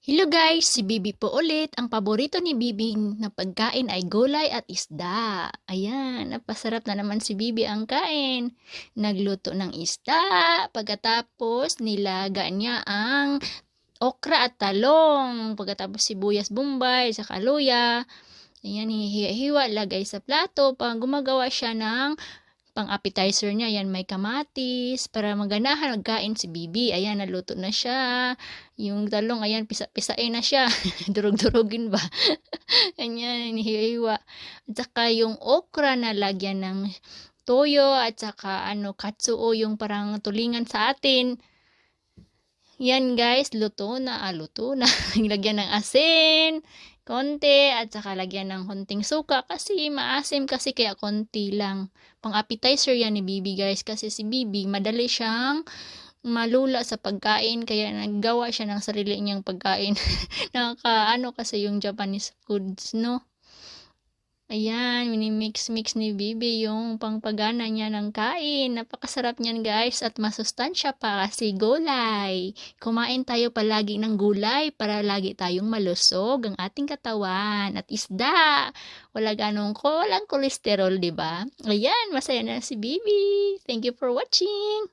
Hello guys, si Bibi po ulit. Ang paborito ni Bibi na pagkain ay gulay at isda. Ayan, napasarap na naman si Bibi ang kain. Nagluto ng isda, pagkatapos nilaga niya ang okra at talong, pagkatapos sibuyas bombay, sa luya. Ayan, hiwa-hiwa, lagay sa plato. Pag gumagawa siya ng pang-appetizer niya, yan may kamatis, para maganahan magkain si Bibi. Ayan, naluto na siya. Yung talong, ayan, pisa-pisain na siya. Durog-durugin ba? Ayan, hinihiwa. At saka yung okra na lagyan ng toyo, at saka katsuo, yung parang tulingan sa atin. Yan guys, luto na. Lagyan ng asin, konti, at saka lagyan ng konting suka kasi maasim kasi kaya konti lang. Pang appetizer yan ni Bibi guys kasi si Bibi madali siyang malula sa pagkain kaya naggawa siya ng sarili niyang pagkain. Kasi yung Japanese foods, no? Ayan, mini-mix ni Bibi yung pangpagana niya ng kain. Napakasarap niyan guys at masustansya pa kasi gulay. Kumain tayo palagi ng gulay para lagi tayong malusog ang ating katawan. At isda, walang kolesterol, di ba? Ayan, masaya na si Bibi. Thank you for watching.